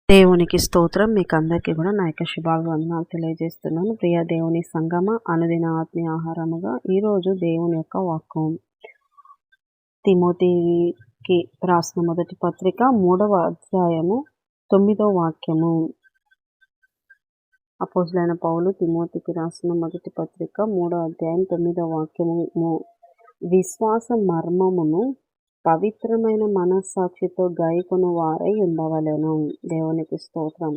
దేవునికి స్తోత్రం. మీకు అందరికీ కూడా నా యొక్క శుభాభివందనాలు తెలియజేస్తున్నాను. ప్రియ దేవుని సంగమ అనుదిన ఆత్మీయ ఆహారముగా ఈరోజు దేవుని యొక్క వాక్యం తిమోతికి రాసిన మొదటి పత్రిక 3వ అధ్యాయము 9వ వాక్యము. అపోస్తలుడైన పౌలు తిమోతికి రాసిన మొదటి పత్రిక 3వ అధ్యాయం 9వ వాక్యము. విశ్వాస మర్మమును పవిత్రమైన మనస్సాక్షితో గాయకుని వారై ఉండవలెను. దేవునికి స్తోత్రం.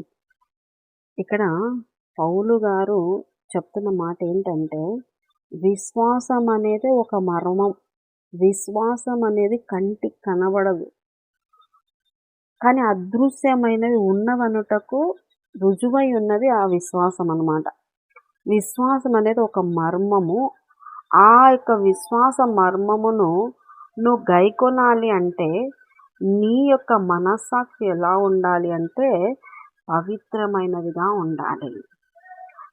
ఇక్కడ పౌలు గారు చెప్తున్న మాట ఏంటంటే, విశ్వాసం అనేది ఒక మర్మం. విశ్వాసం అనేది కంటికి కనబడదు, కానీ అదృశ్యమైనవి ఉన్నవనుటకు రుజువై ఉన్నది ఆ విశ్వాసం అన్నమాట. విశ్వాసం అనేది ఒక మర్మము. ఆ యొక్క విశ్వాస మర్మమును నువ్వు గైకొనాలి అంటే నీ యొక్క మనస్సాక్షి ఎలా ఉండాలి అంటే పవిత్రమైనదిగా ఉండాలి.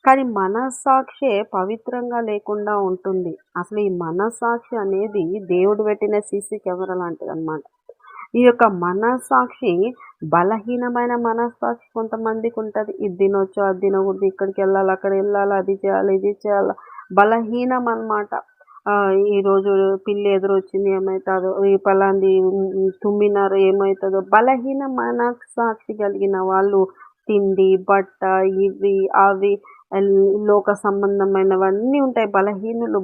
కానీ మనస్సాక్షి పవిత్రంగా లేకుండా ఉంటుంది. అసలు ఈ మనస్సాక్షి అనేది దేవుడు పెట్టిన సీసీ కెమెరా లాంటిది అన్నమాట. ఈ యొక్క మనస్సాక్షి బలహీనమైన మనస్సాక్షి కొంతమందికి ఉంటుంది. ఇది తినొచ్చు, అది తినకూడదు, ఇక్కడికి వెళ్ళాలి, అక్కడ వెళ్ళాలి, అది చేయాలి, ఇది చేయాలి, బలహీనం అన్నమాట. ఈరోజు పిల్లి ఎదురొచ్చింది ఏమవుతుందో, ఈ పలాంది తుమ్మినారు ఏమవుతుందో, బలహీన మనస్సాక్షి కలిగిన వాళ్ళు తిండి, బట్ట, ఇవి అవి లోక సంబంధమైనవన్నీ ఉంటాయి.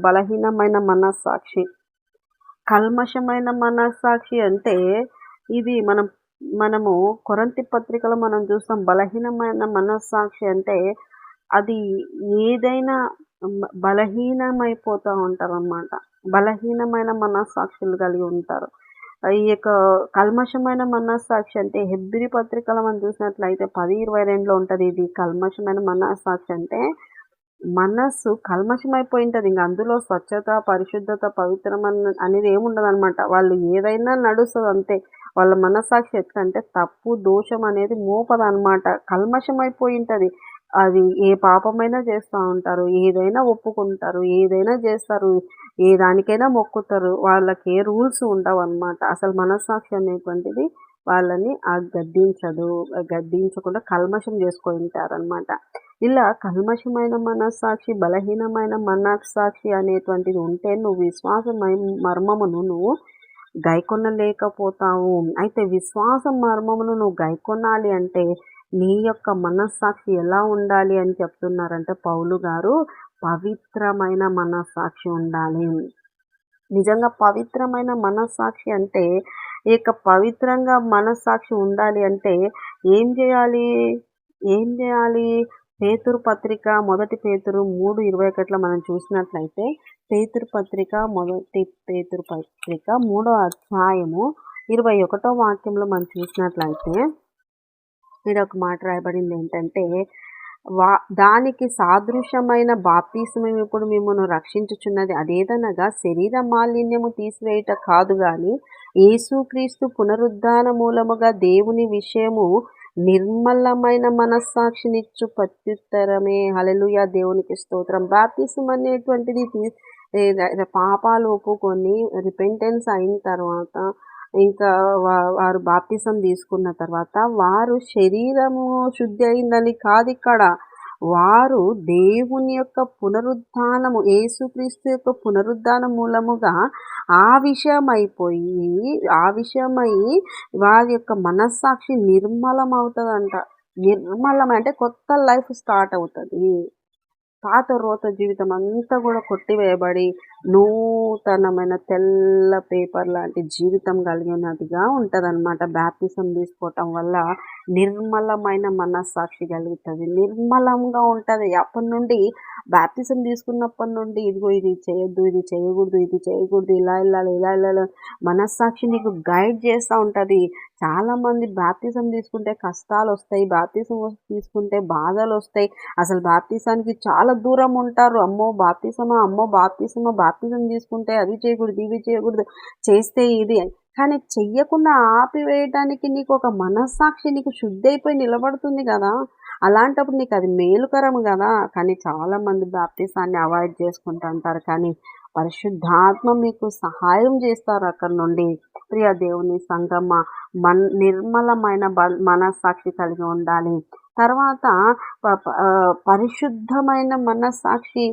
బలహీనమైన మనస్సాక్షి. కల్మషమైన మనస్సాక్షి అంటే ఇది మనము కొరింథీ పత్రికలో మనం చూస్తాం. బలహీనమైన మనస్సాక్షి అంటే అది ఏదైనా బలహీనమైపోతూ ఉంటారు అన్నమాట. బలహీనమైన మనస్సాక్షులు కలిగి ఉంటారు. ఈ యొక్క కల్మషమైన మనస్సాక్షి అంటే హెబ్రీ పత్రికలో మనం చూసినట్లయితే 10:22లో ఉంటుంది. ఇది కల్మషమైన మనస్సాక్షి అంటే మనస్సు కల్మషమైపోయి ఉంటుంది. ఇంక అందులో స్వచ్ఛత, పరిశుద్ధత, పవిత్రం అనేది ఏముండదు అనమాట. వాళ్ళు ఏదైనా నడుస్తుంది అంతే. వాళ్ళ మనస్సాక్షి ఎట్లా అంటే తప్పు, దోషం అనేది మోపదనమాట. కల్మషమైపోయి ఉంటుంది. అది ఏ పాపమైనా చేస్తూ ఉంటారు, ఏదైనా ఒప్పుకుంటారు, ఏదైనా చేస్తారు, ఏ దానికైనా మొక్కుతారు. వాళ్ళకి ఏ రూల్స్ ఉండవు అన్నమాట. అసలు మనస్సాక్షి అనేటువంటిది వాళ్ళని గద్దించకుండా కల్మషం చేసుకొని ఉంటారనమాట. ఇలా కల్మషమైన మనస్సాక్షి, బలహీనమైన మనస్సాక్షి అనేటువంటిది ఉంటే నువ్వు విశ్వాస మర్మమును నువ్వు గైకొనలేకపోతావు. అయితే విశ్వాస మర్మమును నువ్వు గైకొనాలి అంటే నీ యొక్క మనస్సాక్షి ఎలా ఉండాలి అని చెప్తున్నారంటే పౌలు గారు, పవిత్రమైన మనస్సాక్షి ఉండాలి. నిజంగా పవిత్రమైన మనస్సాక్షి అంటే ఇక పవిత్రంగా మనస్సాక్షి ఉండాలి అంటే ఏం చేయాలి? పేతురు పత్రిక మొదటి పేతురు 3:21 మనం చూసినట్లయితే మొదటి పేతురు పత్రిక 3వ అధ్యాయము 21వ వాక్యంలో మనం చూసినట్లయితే ఇక్కడ ఒక మాట రాయబడింది ఏంటంటే, దానికి సాదృశ్యమైన బాప్తిస్మము ఇప్పుడు మిమ్మల్ని రక్షించుచున్నది. అదేదనగా శరీర మాలిన్యము తీసివేయుట కాదు గాని యేసుక్రీస్తు పునరుద్ధాన మూలముగా దేవుని విషయము నిర్మలమైన మనస్సాక్షినిచ్చు ప్రత్యుత్తరమే. హల్లెలూయా, దేవునికి స్తోత్రం. బాప్తిస్మం అనేటువంటిది పాపాలు ఒప్పుకొని రిపెంటెన్స్ అయిన తర్వాత ఇంకా వారు బాప్తిసం తీసుకున్న తర్వాత వారు శరీరము శుద్ధి అయిందని కాదు ఇక్కడ. వారు దేవుని యొక్క పునరుద్ధానము, యేసుక్రీస్తు యొక్క పునరుద్ధాన మూలముగా ఆవిషమై వారి యొక్క మనస్సాక్షి నిర్మలం అవుతుందంట. నిర్మలం అంటే కొత్త లైఫ్ స్టార్ట్ అవుతుంది. పాత రోత జీవితం అంతా కూడా కొట్టివేయబడి నూతనమైన తెల్ల పేపర్ లాంటి జీవితం కలిగినదిగా ఉంటుంది అన్నమాట. బ్యాప్టిజం తీసుకోవటం వల్ల నిర్మలమైన మనస్సాక్షి కలుగుతుంది, నిర్మలంగా ఉంటుంది. అప్పటి నుండి బ్యాప్టిజం తీసుకున్నప్పటి నుండి ఇదిగో ఇది చేయొద్దు, ఇది చేయకూడదు, ఇలా వెళ్ళాలి మనస్సాక్షి నీకు గైడ్ చేస్తూ ఉంటుంది. చాలామంది బాప్తిజం తీసుకుంటే కష్టాలు వస్తాయి, బాప్తిజం తీసుకుంటే బాధలు వస్తాయి. అసలు బాప్తిజానికి చాలా దూరం ఉంటారు. బాప్తిజం తీసుకుంటే అది చేయకూడదు, ఇవి చేయకూడదు, చేస్తే ఇది. కానీ చెయ్యకుండా ఆపివేయడానికి నీకు ఒక మనస్సాక్షి నీకు శుద్ధి అయిపోయి నిలబడుతుంది కదా. అలాంటప్పుడు నీకు అది మేలుకరం కదా. కానీ చాలామంది బాప్తిజాన్ని అవాయిడ్ చేసుకుంటూ ఉంటారు. కానీ పరిశుద్ధాత్మ మీకు సహాయం చేస్తారు అక్కడ నుండి. ప్రియ దేవుని సంగమ నిర్మలమైన మనస్సాక్షి కలిగి ఉండాలి. తర్వాత పరిశుద్ధమైన మనస్సాక్షి,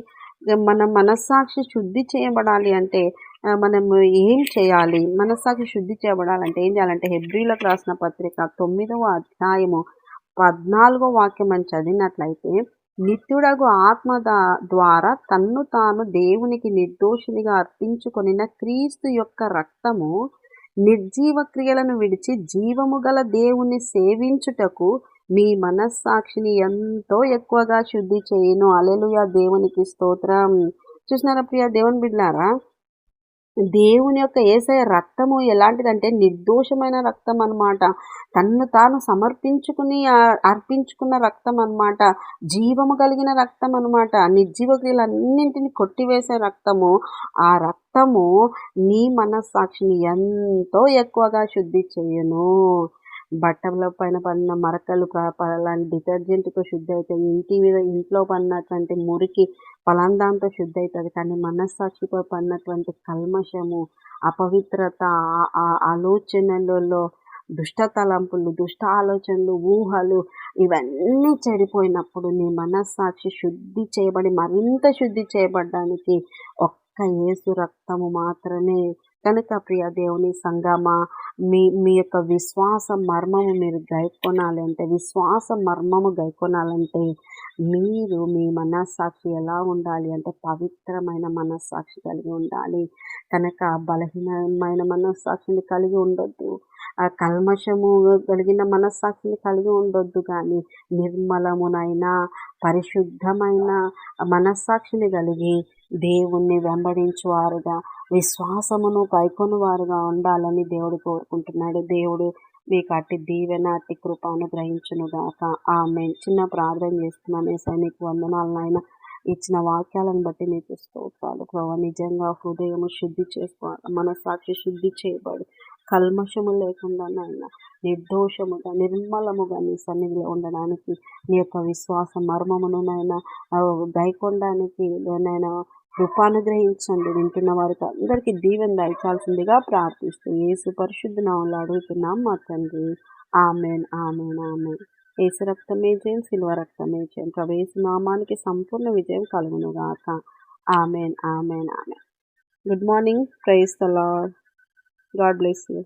మన మనస్సాక్షి శుద్ధి చేయబడాలి అంటే మనము ఏం చేయాలి? మనస్సాక్షి శుద్ధి చేయబడాలంటే ఏం చేయాలంటే హెబ్రీయులకు రాసిన పత్రిక 9వ అధ్యాయము 14వ వాక్యం అని చదివినట్లయితే, నిత్యుడగు ఆత్మ ద్వారా తన్ను తాను దేవునికి నిర్దోషినిగా అర్పించుకొనిన క్రీస్తు యొక్క రక్తము నిర్జీవ క్రియలను విడిచి జీవము గల దేవుని సేవించుటకు మీ మనస్సాక్షిని ఎంతో ఎక్కువగా శుద్ధి చేయును. హల్లెలూయా, దేవునికి స్తోత్రం. చూసినారా ప్రియ దేవుని బిడ్డలారా, దేవుని యొక్క యేసయ్య రక్తము ఎలాంటిదంటే నిర్దోషమైన రక్తం అన్నమాట. తన్ను తాను సమర్పించుకుని అర్పించుకున్న రక్తం అన్నమాట. జీవము కలిగిన రక్తం అన్నమాట. నిర్జీవ క్రియలన్నింటిని కొట్టివేసే రక్తము. ఆ రక్తము నీ మనస్సాక్షిని ఎంతో ఎక్కువగా శుద్ధి చేయును. బట్టల పైన పడిన మరకలు అలాంటి డిటర్జెంట్‌తో శుద్ధి అవుతాయి. ఇంట్లో పడినటువంటి మురికి దాంతో శుద్ధి అవుతుంది. కానీ మనస్సాక్షిపై పడినటువంటి కల్మషము, అపవిత్రత, ఆలోచనలలో దుష్ట తలంపులు, దుష్ట ఆలోచనలు, ఊహలు ఇవన్నీ చెడిపోయినప్పుడు నీ మనస్సాక్షి శుద్ధి చేయబడి మరింత శుద్ధి చేయబడడానికి ఒక్క యేసు రక్తము మాత్రమే. కనుక ప్రియ దేవుని సంగమా, మీ యొక్క విశ్వాస మర్మము మీరు గైకొనాలంటే, విశ్వాస మర్మము గైకొనాలంటే మీరు మీ మనస్సాక్షి ఎలా ఉండాలి అంటే పవిత్రమైన మనస్సాక్షి కలిగి ఉండాలి. కనుక బలహీనమైన మనస్సాక్షిని కలిగి ఉండొద్దు. కల్మషము కలిగిన మనస్సాక్షిని కలిగి ఉండొద్దు. కానీ నిర్మలమునైన పరిశుద్ధమైన మనస్సాక్షిని కలిగి దేవుణ్ణి వెంబడించువారుగా, విశ్వాసమును గైకొనువారుగా ఉండాలని దేవుడు కోరుకుంటున్నాడు. దేవుడు మీకు అట్టి దీవెన, అట్టి కృప అనుగ్రహించునుగాక. ఆమేన్. చిన్న ప్రార్థన చేస్తున్నాను. యేసయ్య నీకు వందనాలు నాయన. ఇచ్చిన వాక్యాలను బట్టి నీకు స్తోత్రాలు ప్రభువా. నిజంగా హృదయము శుద్ధి చేసుకోవాలి, మనస్సాక్షి శుద్ధి చేయబడి కల్మషము లేకుండా నాయన నిర్దోషముగా నిర్మలముగా నీ సన్నిధిలో ఉండడానికి, నీ యొక్క విశ్వాస మర్మమును నాయన గైకొనడానికి నాయన కృపానుగ్రహించండి. వింటున్న వారికి అందరికీ దీవెన దయచాల్సిందిగా ప్రార్థిస్తూ యేసు పరిశుద్ధ నామములో అడుగుతున్నాం మా తండ్రి. ఆమేన్, ఆమేన్, ఆమేన్. యేసు రక్తమే జయం, సిలువ రక్తమే జయం. ప్రభు యేసు నామానికి సంపూర్ణ విజయం కలుగునుగాక. Amen, amen, amen. Good morning. Praise the Lord. God bless you.